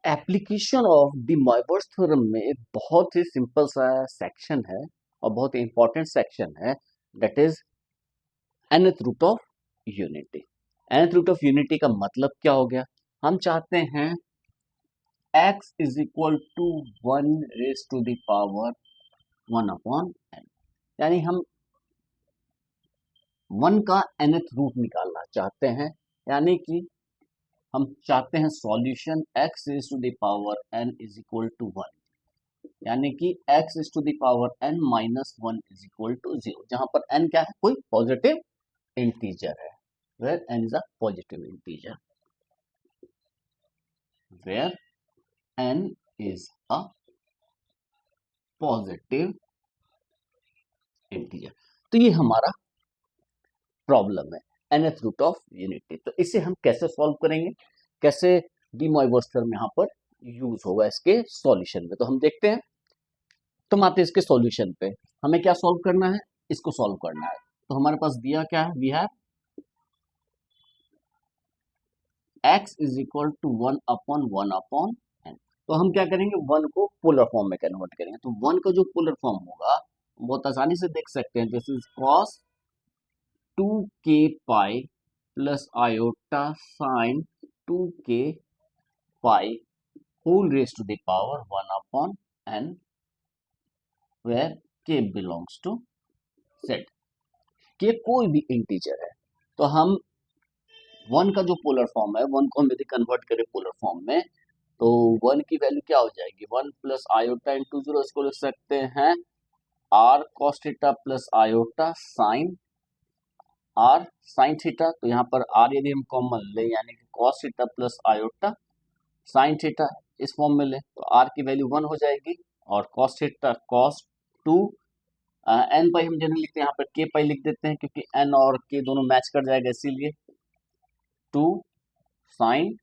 Application of the Moivre's theorem में एक बहुत ही सिंपल सा सेक्शन है और बहुत ही इंपॉर्टेंट सेक्शन है, that is nth root of unity. nth root of unity का मतलब क्या हो गया? हम चाहते हैं x is equal to 1 raise to the power 1 upon n, यानी हम 1 का nth रूट निकालना चाहते हैं, यानी कि हम चाहते हैं solution x raise to the power n is equal to 1, यानी कि x is to the power n minus 1 is equal to 0, जहां पर n क्या है? कोई पॉजिटिव इंटीजर है, where n is a positive integer, where n is a positive integer. तो ये हमारा प्रॉब्लम है, nth रूट ऑफ यूनिटी। तो इसे हम कैसे सॉल्व करेंगे, कैसे डी मोइवर्स थ्योरम यहाँ पर यूज होगा इसके सॉल्यूशन में, तो हम देखते हैं। तो हम आते हैं इसके सॉल्यूशन पे। हमें क्या सॉल्व करना है? इसको सॉल्व करना है। तो हमारे पास दिया क्या है? We have x is equal to 1 upon 1 upon n। तो हम क्या करेंगे? 1 को पोलर फॉर्म में कन्वर्ट करेंगे। तो 1 का जो पोलर फॉर्म होगा बहुत आसानी से देख सकते हैं, this is cos 2k pi plus iota sine 2k pi whole raise to the power 1 upon n, where k belongs to z। k कोई भी इंटीजर है, तो हम 1 का जो पोलर फॉर्म है 1 को हम यदि कन्वर्ट करें पोलर फॉर्म में, तो 1 की वैल्यू क्या हो जाएगी? 1 प्लस आयोटा इंटू 0, इसको लिख सकते हैं r cos theta plus iota sign r sine theta. तो यहाँ पर r यदि हम कॉमन ले, यानी कि cos theta plus iota sine theta इस फॉर्म में ले, तो r की वैल्यू 1 हो जाएगी, और cos थीटा cos 2 n पाई हम जनरली लिखते हैं, यहाँ पर k पाई लिख देते हैं क्योंकि n और k दोनों मैच कर जाएगा, इसीलिए 2 साइन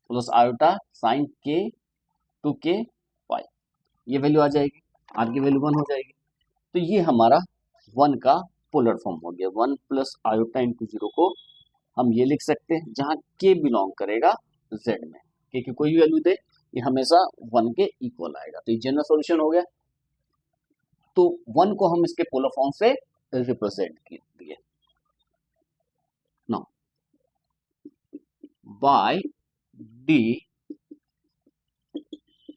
प्लस आयोटा साइन के 2k पाई, ये वैल्यू आ जाएगी, r की वैल्यू 1 हो जाएगी। तो ये हमारा 1 का पोलर फॉर्म हो गया। 1 प्लस आयोटा इंटू 0 को हम ये लिख सकते हैं, जहां k बिलोंग करेगा z में, k की कोई भी वैल्यू दे ये हमेशा 1 के इक्वल आएगा। तो ये जनरल सॉल्यूशन हो गया। तो 1 को हम इसके पोलर फॉर्म से रिप्रेजेंट किए। Now by de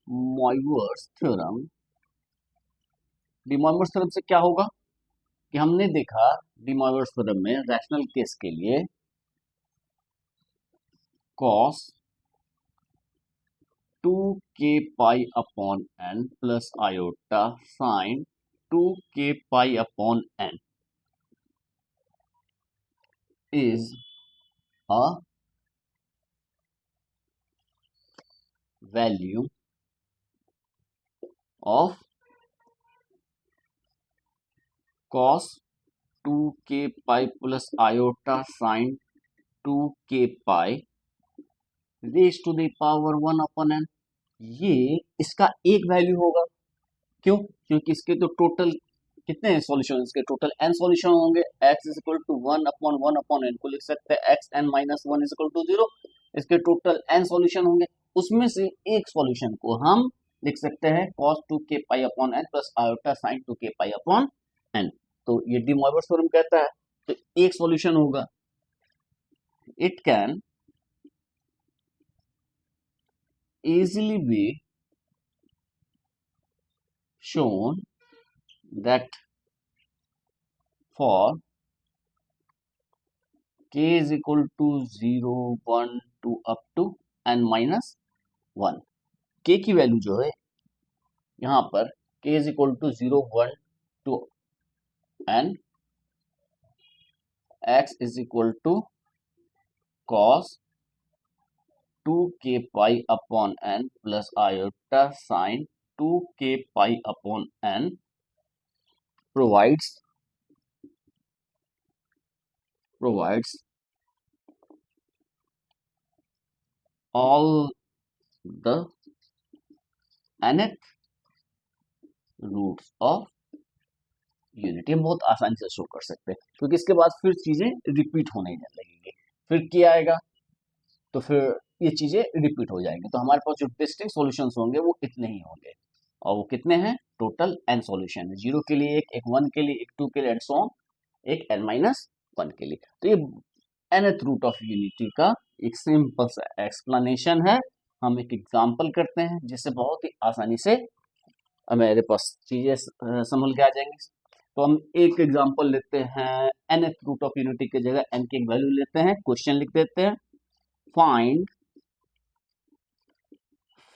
Moivre's theorem, de Moivre's theorem से क्या होगा कि हमने देखा डी मोइवर्स थ्योरम में रैशनल केस के लिए cos 2k pi upon n plus iota sine 2k pi upon n is a value of cos 2k pi plus iota sine 2k pi raise to the power 1 upon n। ये इसका एक value होगा। क्यों? क्योंकि इसके तो total कितने हैं सॉल्यूशन? इसके टोटल n सॉल्यूशन होंगे। x is equal to 1 upon 1 upon n को लिख सकते हैं x n minus 1 is equal to 0। इसके टोटल n सॉल्यूशन होंगे, उसमें से एक सॉल्यूशन को हम लिख सकते हैं cos 2k pi upon n plus iota sin 2k pi upon n। तो ये डी मोइवर्स थ्योरम कहता है, तो एक सॉल्यूशन होगा। It can easily be shown that for k is equal to 0 1 2 up to n minus 1, k की value जो है यहाँ पर k is equal to 0 1 to n, x is equal to cos 2k pi upon n plus iota sin 2k pi upon n provides all the nth roots of unity. हम बहुत आसानी से show कर सकते हैं, क्योंकि इसके बाद फिर चीजें रिपीट होने लगेंगी। फिर क्या आएगा? तो फिर ये चीजें रिपीट हो जाएंगी, तो हमारे पास जो टेस्टिंग सॉल्यूशंस होंगे वो इतने ही होंगे। और वो कितने हैं? टोटल n सॉल्यूशन है, 0 के लिए एक 1 के लिए, एक 2 के लिए, एंड सो ऑन, एक n-1 के लिए। तो ये nth रूट ऑफ यूनिटी का एक सिंपल सा एक्सप्लेनेशन है। हम एक एग्जांपल करते हैं जिससे बहुत ही आसानी से मेरे पास चीजें संभल के आ जाएंगी। तो हम एक एग्जांपल लेते हैं, nth रूट ऑफ यूनिटी की जगह n की एक वैल्यू लेते हैं, क्वेश्चन लिख देते हैं, find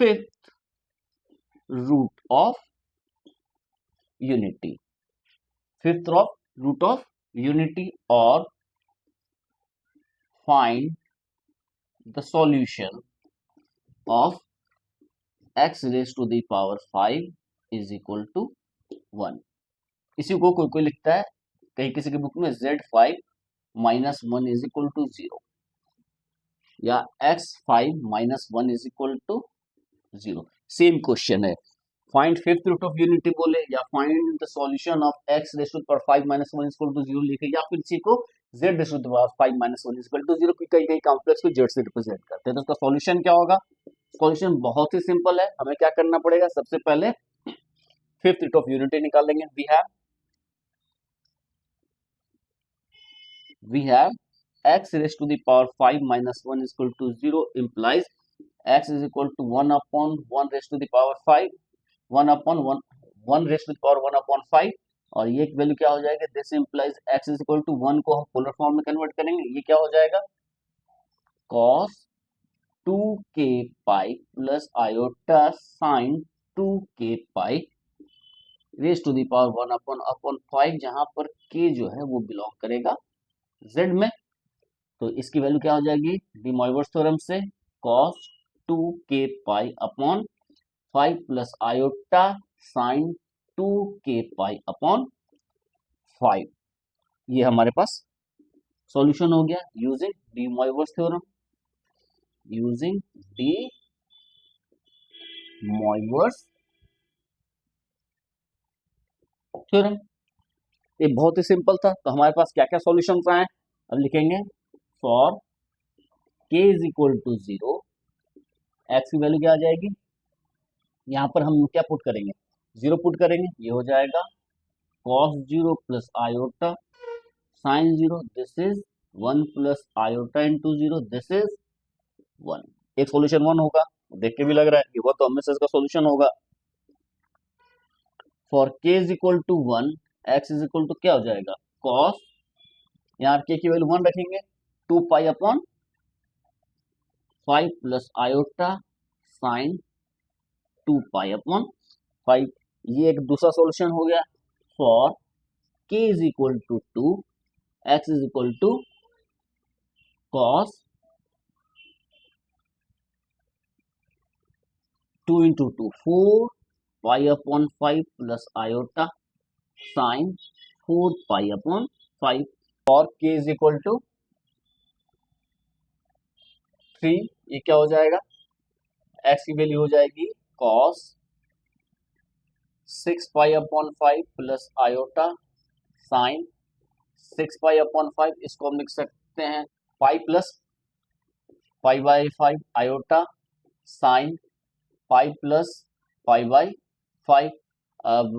fifth root of unity, fifth of root of unity, और find the solution of x raise to the power 5 is equal to 1। इसी को कोई कोई लिखता है कहीं किसी की बुक में z5 minus 1 is equal to 0, या x5 minus 1 is equal to 0। Same question है, find fifth root of unity बोले, या find the solution of x raise to power 5 minus 1 is equal to 0 लिखे, या फिर इसी को z raise to power 5 minus 1 is equal to 0 की कई कई कॉम्प्लेक्स को z से रिप्रेजेंट करते हैं। तो उसका सॉल्यूशन क्या होगा? सॉल्यूशन बहुत ही सिंपल है, हमें क्या करना पड़ेगा? सबसे पहले फिफ्थ रूट ऑफ यूनिटी निकालेंगे। We have x raise to the power 5 minus 1 is equal to 0 implies x is equal to 1 upon 1 raised to the power 5, 1 upon 1, 1 raised to the power 1 upon 5, और ये एक value क्या हो जाएगा? This implies x is equal to 1 को हम polar form में convert करेंगे, ये क्या हो जाएगा? cos 2k pi plus iota sin 2k pi raise to the power 1 upon 5, जहां पर k जो है वो बिलोंग करेगा z में। तो इसकी वैल्यू क्या हो जाएगी? डी मोइवर्स थ्योरम से cos 2k pi upon 5 plus iota sine 2k pi upon 5, ये हमारे पास सॉल्यूशन हो गया using D Moivre's theorem, using D Moivre's theorem. ये बहुत ही सिंपल था। तो हमारे पास क्या क्या सॉल्यूशंस आए, अब लिखेंगे for k is equal to 0, x की वैल्यू क्या आ जाएगी? यहाँ पर हम क्या पुट करेंगे? 0 पुट करेंगे, ये हो जाएगा cos 0 plus iota sign 0, this is 1 plus iota into 0, this is 1। एक सॉल्यूशन 1 होगा, देख के भी लग रहा है ये वो, तो हमेशा इसका सॉल्यूशन होगा। For k is equal to 1, x is equal to क्या हो जाएगा? cos, यहाँ k की वैल्यू 1 रखेंगे, 2 pi upon 5 plus iota sine 2 pi upon 5, ये एक दूसरा सॉल्यूशन हो गया। For k is equal to 2, x is equal to cos 2 into 2 4 pi upon 5 plus iota sine 4 pi upon 5, और k इज इक्वल टू 3, ये क्या हो जाएगा? x की वैल्यू हो जाएगी cos 6 पाई अपॉन 5 प्लस आयोटा साइन 6 पाई अपॉन 5, इसको हम लिख सकते हैं pi plus pi by 5 iota sine pi plus pi by 5। अब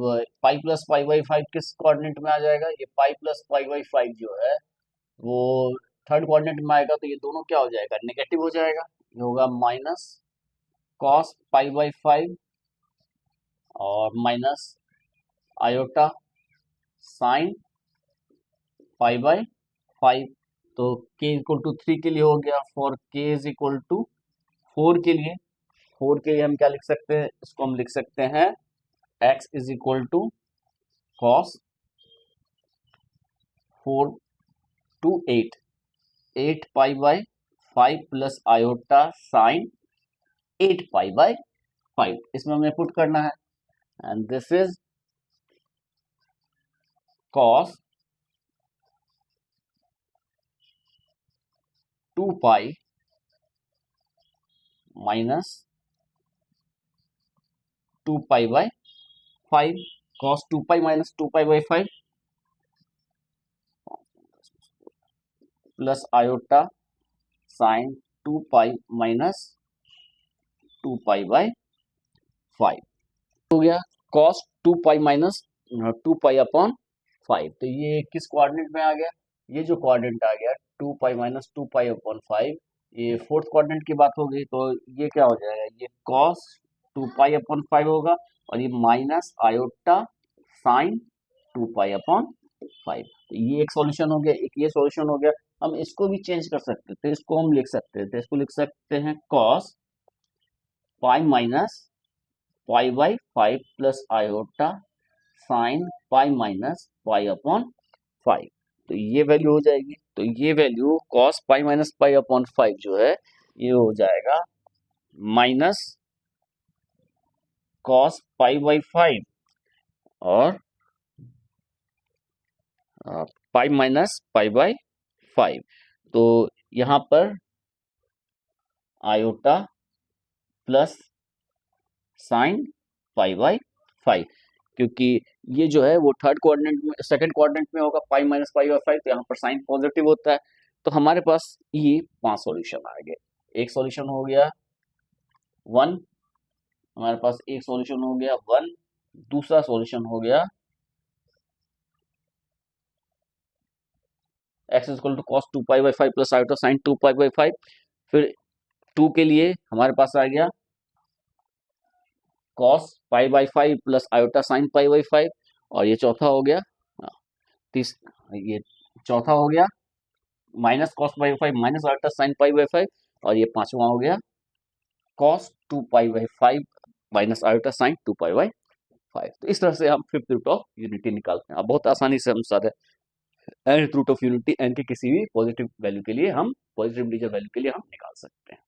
पाई प्लस पाई बाई 5 किस कोऑर्डिनेट में आ जाएगा? ये पाई प्लस पाई बाई 5 जो है वो थर्ड कोऑर्डिनेट में आएगा, तो ये दोनों क्या हो जाएगा? नेगेटिव हो जाएगा, ये होगा माइनस कॉस पाई बाई 5 और minus iota sine pi by 5। तो k इक्वल टू 3 के लिए हो गया। For k is equal to 4 के लिए, 4 के लिए हम क्या लिख सकते हैं? इसको हम लिख सकते हैं x is equal to cos 4 two 8 pi by 5 plus iota sine 8 pi by 5, इसमें हमें पुट करना है, and this is cos 2 pi minus 2 pi by 5, cos 2 pi minus 2 pi by 5 plus iota sine two pi minus two pi by 5 हो गया। Cos two pi minus two pi upon 5, तो ये किस coordinate में आ गया? ये जो कोऑर्डिनेट आ गया two pi minus two pi upon 5, ये फोर्थ कोऑर्डिनेट की बात हो गई, तो ये क्या हो जाएगा? ये कॉस टू पाई अपॉन 5 होगा, और ये minus iota sine two pi upon 5। तो ये एक सॉल्यूशन हो गया, एक ये सॉल्यूशन हो गया। हम इसको भी चेंज कर सकते थे, इसको हम लिख सकते थे, इसको लिख सकते हैं cos pi minus pi by 5 plus iota sine pi minus pi upon 5। तो ये वैल्यू हो जाएगी, तो ये value cos pi minus pi upon 5 जो है ये हो जाएगा माइनस कॉस पाई बाई 5 और पाई माइनस पाई बाई 5। तो यहाँ पर iota plus sign pi by 5, क्योंकि ये जो है वो थर्ड कोऑर्डिनेट में, सेकंड कोऑर्डिनेट में होगा पाई माइनस पाई बाई 5, तो यहाँ पर साइन पॉजिटिव होता है। तो हमारे पास ये 5 सॉल्यूशन आ गए। एक सॉल्यूशन हो गया 1, हमारे पास एक सॉल्यूशन हो गया 1, दूसरा सॉल्यूशन हो गया x equal to cos two pi by 5 plus iota sine two pi by 5। फिर 2 के लिए हमारे पास आ गया cos pi by 5 plus iota sine pi by 5, और ये चौथा हो गया तीस ये चौथा हो गया minus cos pi by 5 minus iota sine pi by 5, और ये पांचवा हो गया cos two pi by 5 minus iota sine two pi by 5। तो इस तरह से हम फिफ्थ रूट ऑफ यूनिटी निकालते हैं। अब बहुत आसानी से हम सारे nth root of unity n के किसी भी पॉजिटिव वैल्यू के लिए हम पॉजिटिव इंटीजर वैल्यू के लिए हम निकाल सकते हैं।